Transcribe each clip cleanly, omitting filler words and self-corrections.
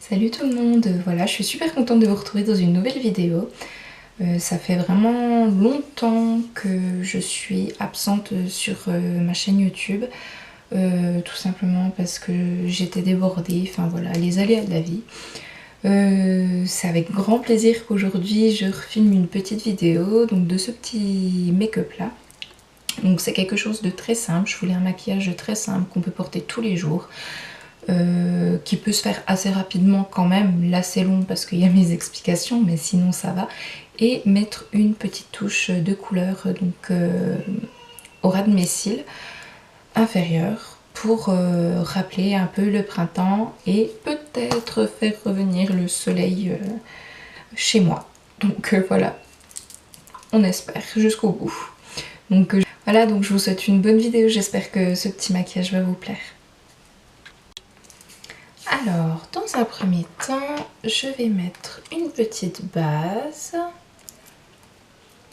Salut tout le monde, voilà, je suis super contente de vous retrouver dans une nouvelle vidéo. Ça fait vraiment longtemps que je suis absente sur ma chaîne YouTube, tout simplement parce que j'étais débordée, enfin voilà, les aléas de la vie. C'est avec grand plaisir qu'aujourd'hui je refilme une petite vidéo donc de ce petit make-up là. Donc c'est quelque chose de très simple, je voulais un maquillage très simple qu'on peut porter tous les jours. Qui peut se faire assez rapidement quand même, là c'est long parce qu'il y a mes explications mais sinon ça va, et mettre une petite touche de couleur donc au ras de mes cils inférieurs pour rappeler un peu le printemps et peut-être faire revenir le soleil chez moi. Donc voilà, on espère jusqu'au bout. Donc voilà, donc je vous souhaite une bonne vidéo, j'espère que ce petit maquillage va vous plaire. Alors, dans un premier temps, je vais mettre une petite base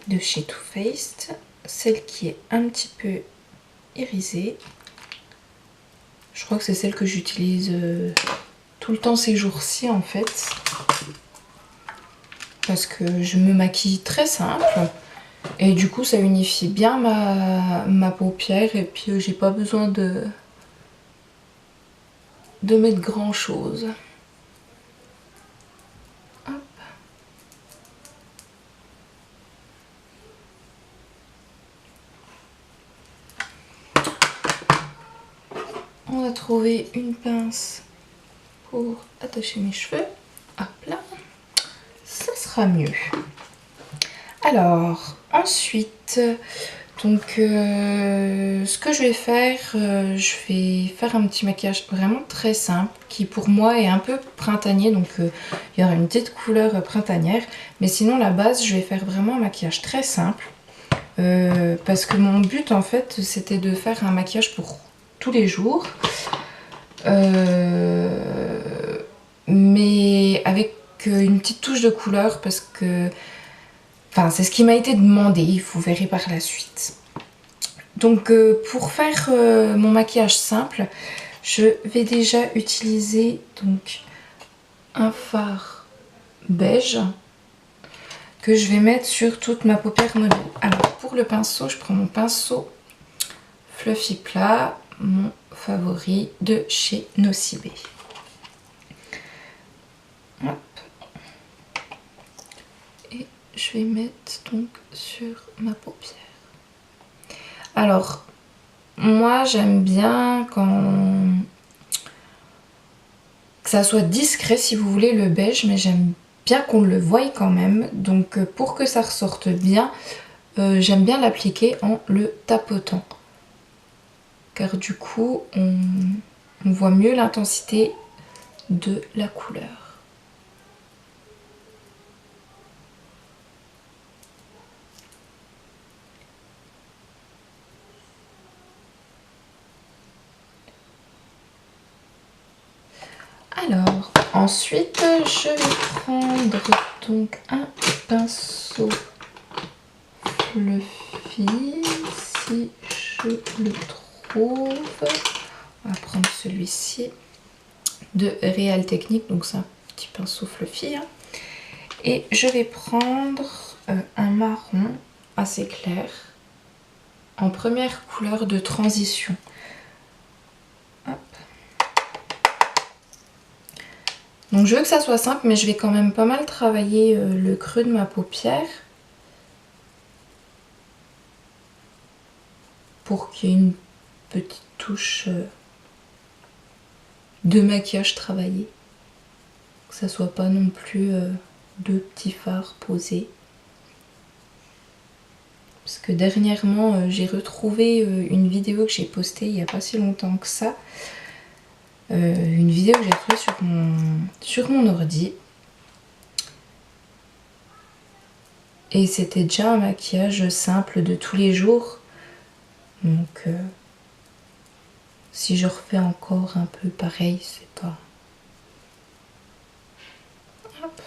de chez Too Faced, celle qui est un petit peu irisée. Je crois que c'est celle que j'utilise tout le temps ces jours-ci en fait, parce que je me maquille très simple et du coup ça unifie bien ma paupière et puis j'ai pas besoin de mettre grand chose. On va trouver une pince pour attacher mes cheveux. Hop là, ça sera mieux. Alors, ensuite, donc ce que je vais faire, je vais faire un petit maquillage vraiment très simple qui pour moi est un peu printanier, donc il y aura une petite couleur printanière, mais sinon la base je vais faire vraiment un maquillage très simple parce que mon but en fait c'était de faire un maquillage pour tous les jours, mais avec une petite touche de couleur parce que enfin, c'est ce qui m'a été demandé, vous verrez par la suite. Donc pour faire mon maquillage simple, je vais déjà utiliser donc un fard beige que je vais mettre sur toute ma paupière mobile. Alors pour le pinceau, je prends mon pinceau Fluffy Plat, mon favori de chez Nocibé. Hop. Et je vais mettre donc sur ma paupière. Alors, moi j'aime bien que ça soit discret si vous voulez le beige, mais j'aime bien qu'on le voie quand même. Donc pour que ça ressorte bien, j'aime bien l'appliquer en le tapotant. Car du coup, on voit mieux l'intensité de la couleur. Alors, ensuite, je vais prendre donc un pinceau fluffy, si je le trouve. On va prendre celui-ci de Real Technique, donc c'est un petit pinceau fluffy. Hein. Et je vais prendre un marron assez clair en première couleur de transition. Donc je veux que ça soit simple, mais je vais quand même pas mal travailler le creux de ma paupière pour qu'il y ait une petite touche de maquillage travaillé. Que ça soit pas non plus deux petits fards posés. Parce que dernièrement, j'ai retrouvé une vidéo que j'ai postée il n'y a pas si longtemps que ça. Une vidéo que j'ai trouvée sur mon ordi. Et c'était déjà un maquillage simple de tous les jours. Donc si je refais encore un peu pareil, c'est pas... Hop.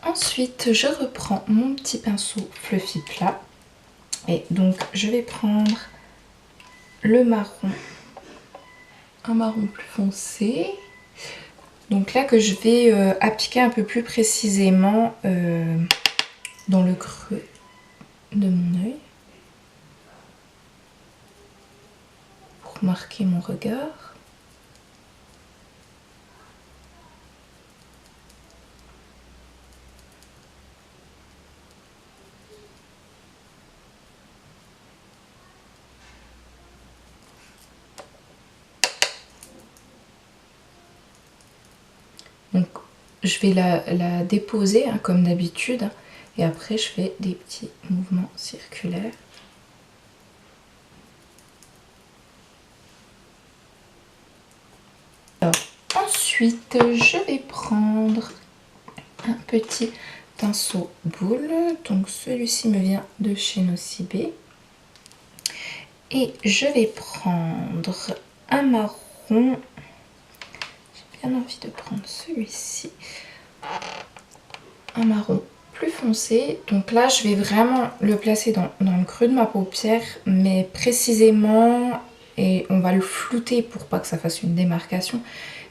Ensuite, je reprends mon petit pinceau Fluffy Plat. Et donc je vais prendre le marron. Un marron plus foncé. Donc là que je vais appliquer un peu plus précisément dans le creux de mon œil pour marquer mon regard. Donc je vais la déposer hein, comme d'habitude et après je fais des petits mouvements circulaires. Alors, ensuite je vais prendre un petit pinceau boule, donc celui-ci me vient de chez Nocibé et je vais prendre un marron. J'ai bien envie de prendre celui-ci, un marron plus foncé. Donc là je vais vraiment le placer dans le creux de ma paupière, mais précisément, et on va le flouter pour pas que ça fasse une démarcation,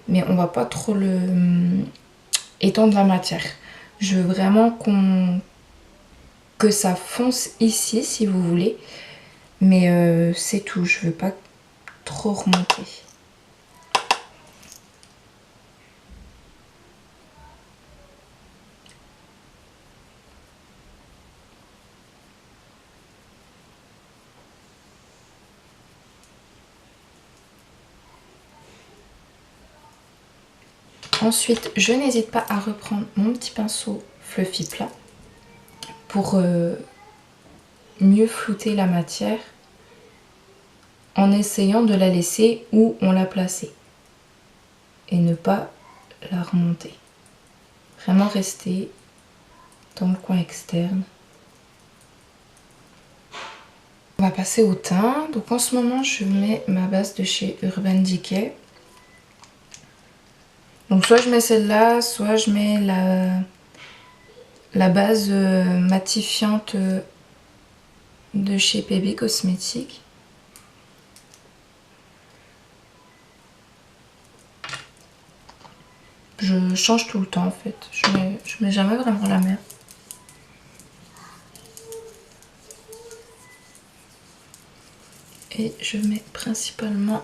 mais on va pas trop le étendre la matière. Je veux vraiment que ça fonce ici si vous voulez, mais c'est tout, je veux pas trop remonter. Ensuite, je n'hésite pas à reprendre mon petit pinceau fluffy plat pour mieux flouter la matière en essayant de la laisser où on l'a placée et ne pas la remonter. Vraiment rester dans le coin externe. On va passer au teint. Donc en ce moment, je mets ma base de chez Urban Decay. Donc soit je mets celle-là, soit je mets la base matifiante de chez PB Cosmétiques. Je change tout le temps en fait, je mets jamais vraiment la même. Et je mets principalement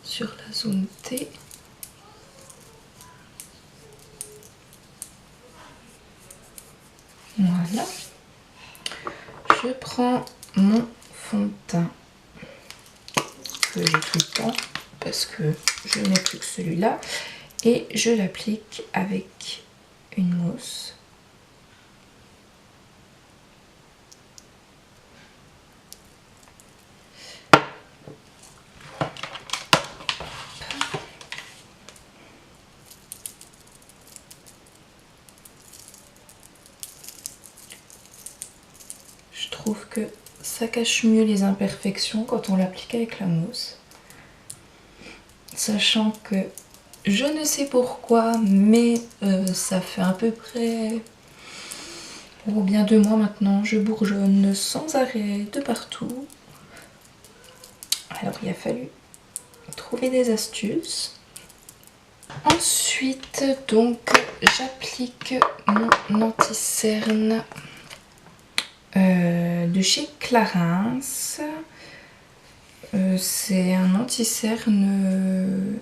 sur la zone T. Voilà. Je prends mon fond de teint que j'ai tout le temps parce que je n'ai plus que celui-là et je l'applique avec une mousse. Je trouve que ça cache mieux les imperfections quand on l'applique avec la mousse. Sachant que je ne sais pourquoi, mais ça fait à peu près bien 2 mois maintenant, je bourgeonne sans arrêt de partout. Alors il a fallu trouver des astuces. Ensuite, donc, j'applique mon anti-cerne de chez Clarins. C'est un anti-cerne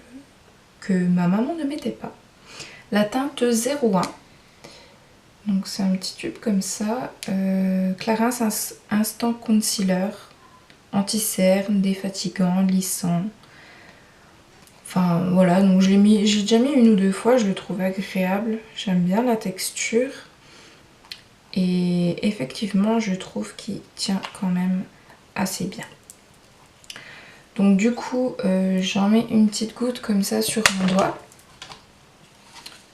que ma maman ne mettait pas. La teinte 01. Donc c'est un petit tube comme ça. Clarins Instant Concealer. Anti-cerne, défatigant, lissant. Enfin voilà, donc j'ai déjà mis 1 ou 2 fois, je le trouve agréable. J'aime bien la texture. Et effectivement, je trouve qu'il tient quand même assez bien. Donc du coup, j'en mets une petite goutte comme ça sur mon doigt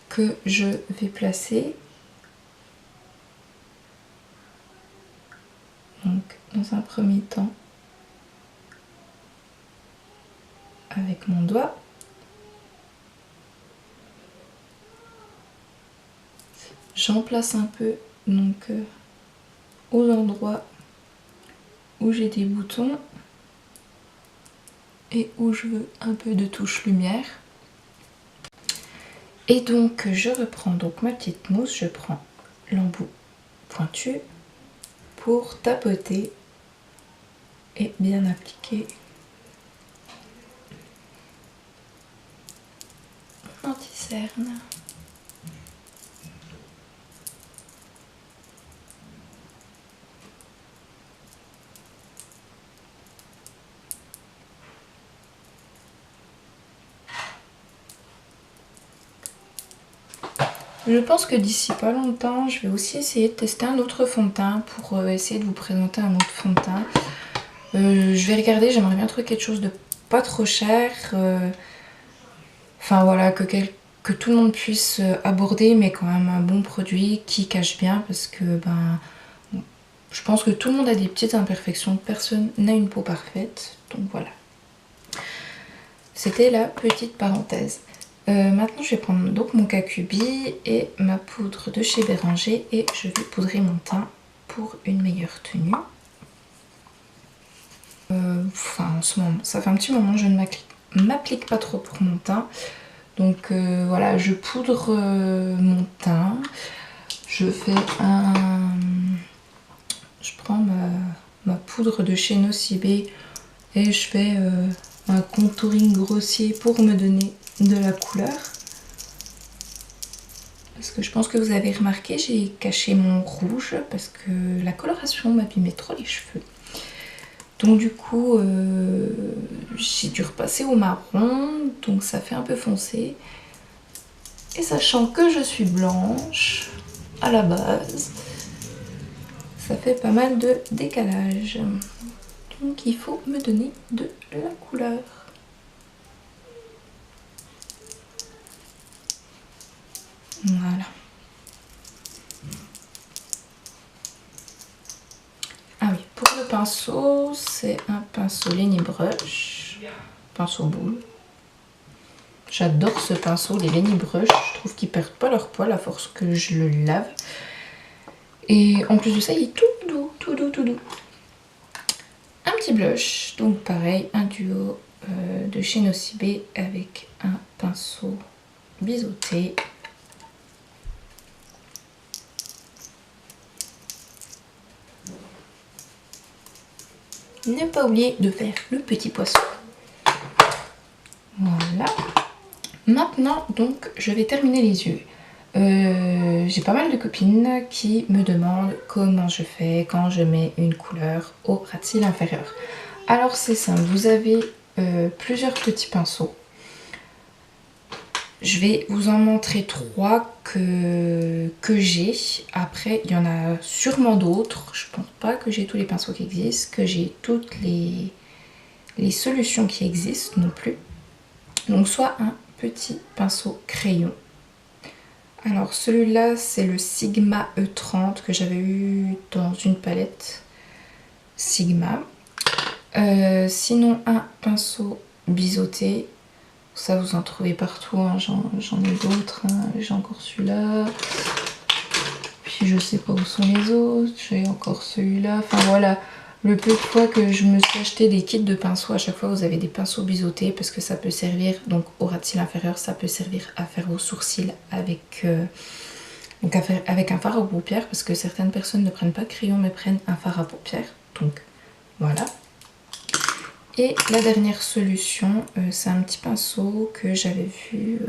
que je vais placer. Donc dans un premier temps avec mon doigt. J'en place un peu donc aux endroits où j'ai des boutons et où je veux un peu de touche lumière. Et donc je reprends donc ma petite mousse, je prends l'embout pointu pour tapoter et bien appliquer mon anti-cerne. Je pense que d'ici pas longtemps, je vais aussi essayer de tester un autre fond de teint pour essayer de vous présenter un autre fond de teint. Je vais regarder, j'aimerais bien trouver quelque chose de pas trop cher. Enfin voilà, que tout le monde puisse aborder, mais quand même un bon produit qui cache bien, parce que ben, je pense que tout le monde a des petites imperfections, personne n'a une peau parfaite, donc voilà. C'était la petite parenthèse. Maintenant je vais prendre donc mon Kakubi et ma poudre de chez Béranger et je vais poudrer mon teint pour une meilleure tenue. Enfin en ce moment, ça fait un petit moment que je ne m'applique pas trop pour mon teint. Donc voilà, je poudre mon teint. Je fais un... Je prends ma poudre de chez Nocibé et je fais un contouring grossier pour me donner de la couleur. Parce que je pense que vous avez remarqué, j'ai caché mon rouge parce que la coloration m'abîmait trop les cheveux. Donc du coup, j'ai dû repasser au marron, donc ça fait un peu foncé. Et sachant que je suis blanche à la base, ça fait pas mal de décalage. Donc il faut me donner de la couleur. Voilà. Ah oui, pour le pinceau, c'est un pinceau Lenny Brush, pinceau boule. J'adore ce pinceau, les Lenny Brush, je trouve qu'ils perdent pas leur poil à force que je le lave. Et en plus de ça, il est tout doux, tout doux, tout doux. Un petit blush, donc pareil, un duo de chez Nocibé avec un pinceau biseauté. Ne pas oublier de faire le petit poisson. Voilà. Maintenant, donc, je vais terminer les yeux. J'ai pas mal de copines qui me demandent comment je fais quand je mets une couleur au ras de cils inférieur. Alors c'est simple, vous avez plusieurs petits pinceaux. Je vais vous en montrer 3 que j'ai. Après, il y en a sûrement d'autres. Je pense pas que j'ai tous les pinceaux qui existent, que j'ai toutes les solutions qui existent non plus. Donc soit un petit pinceau crayon. Alors celui-là, c'est le Sigma E30 que j'avais eu dans une palette Sigma. Sinon un pinceau biseauté. Ça vous en trouvez partout, hein. J'en ai d'autres, hein. J'ai encore celui-là. Puis je sais pas où sont les autres. J'ai encore celui-là. Enfin voilà, le peu de fois que je me suis acheté des kits de pinceaux, à chaque fois vous avez des pinceaux biseautés parce que ça peut servir donc au ras de cils inférieur, ça peut servir à faire vos sourcils avec, avec un fard à paupières parce que certaines personnes ne prennent pas de crayon mais prennent un fard à paupières. Donc voilà. Et la dernière solution, c'est un petit pinceau que j'avais vu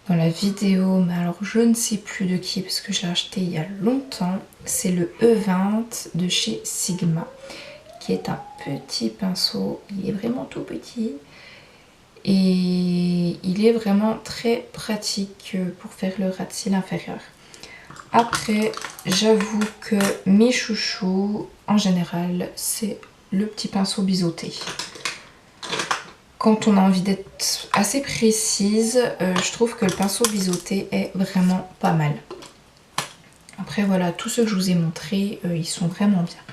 dans la vidéo, mais alors je ne sais plus de qui parce que je l'ai acheté il y a longtemps. C'est le E20 de chez Sigma, qui est un petit pinceau. Il est vraiment tout petit et il est vraiment très pratique pour faire le ras de cils inférieur. Après, j'avoue que mes chouchous, en général, c'est le petit pinceau biseauté. Quand on a envie d'être assez précise, je trouve que le pinceau biseauté est vraiment pas mal. Après voilà, tous ceux que je vous ai montrés, ils sont vraiment bien.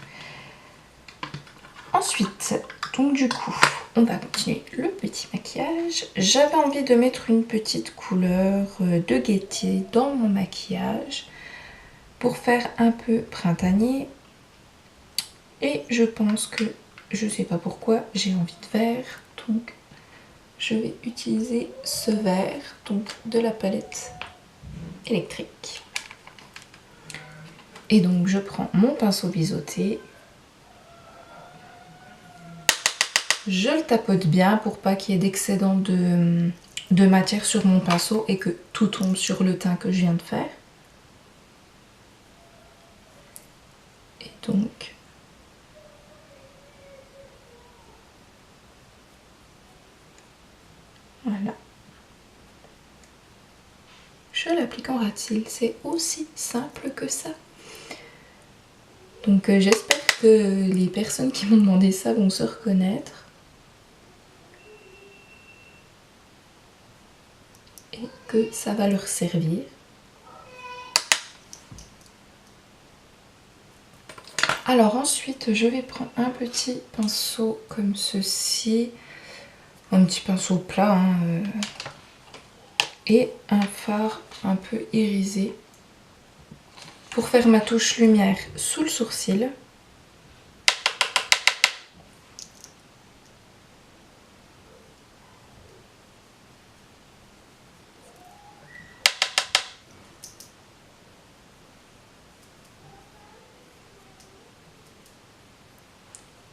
Ensuite, donc du coup, on va continuer le petit maquillage. J'avais envie de mettre une petite couleur de gaieté dans mon maquillage pour faire un peu printanier. Et je pense que, je sais pas pourquoi, j'ai envie de vert, donc je vais utiliser ce vert, donc de la palette électrique. Et donc je prends mon pinceau biseauté. Je le tapote bien pour pas qu'il y ait d'excédent de matière sur mon pinceau et que tout tombe sur le teint que je viens de faire. Et donc voilà. Je l'applique en ras de cils, c'est aussi simple que ça. Donc j'espère que les personnes qui m'ont demandé ça vont se reconnaître. Et que ça va leur servir. Alors ensuite, je vais prendre un petit pinceau comme ceci. Un petit pinceau plat, hein, et un fard un peu irisé pour faire ma touche lumière sous le sourcil.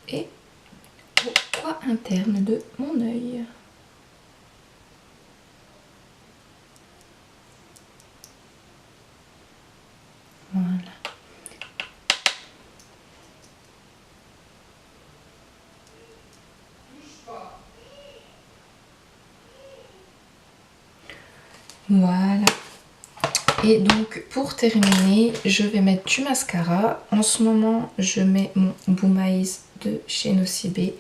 Et au coin interne de mon œil. Voilà. Voilà. Et donc pour terminer, je vais mettre du mascara. En ce moment, je mets mon Boom Eyes de chez Nocibé,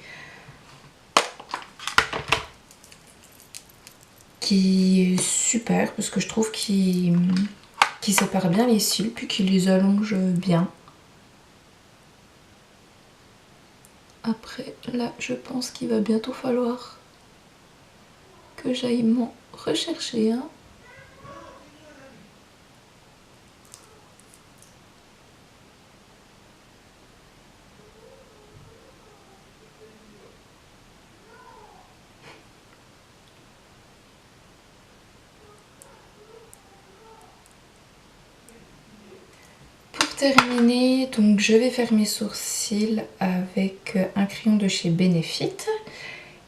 qui est super parce que je trouve qu'il sépare bien les cils puis qu'il les allonge bien. Après, là, je pense qu'il va bientôt falloir que j'aille m'en rechercher un. Pour terminer, donc je vais faire mes sourcils avec un crayon de chez Benefit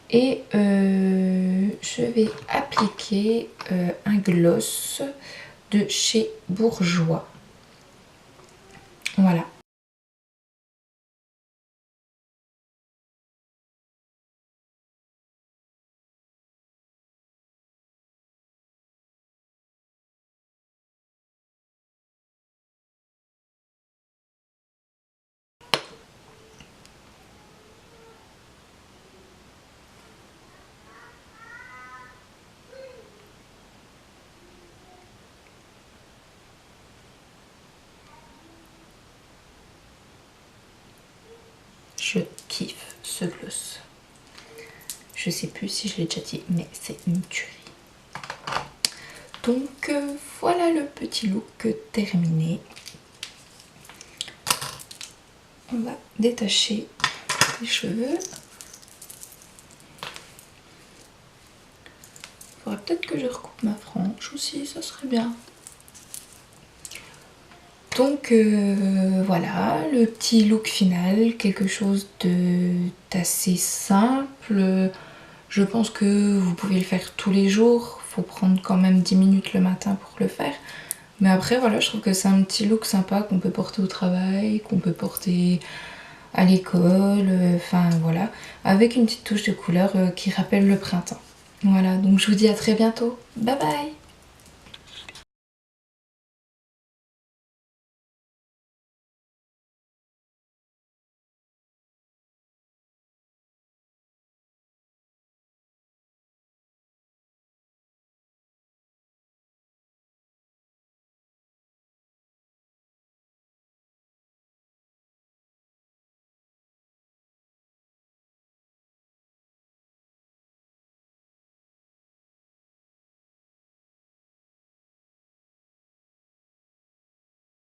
et je vais appliquer un gloss de chez Bourjois. Voilà. Je kiffe ce gloss. Je sais plus si je l'ai déjà dit, mais c'est une tuerie. Donc voilà le petit look terminé. On va détacher les cheveux. Il faudrait peut-être que je recoupe ma frange aussi, ça serait bien. Donc voilà, le petit look final, quelque chose d'assez simple. Je pense que vous pouvez le faire tous les jours. Faut prendre quand même 10 minutes le matin pour le faire. Mais après voilà, je trouve que c'est un petit look sympa qu'on peut porter au travail, qu'on peut porter à l'école, enfin voilà, avec une petite touche de couleur qui rappelle le printemps. Voilà, donc je vous dis à très bientôt. Bye bye!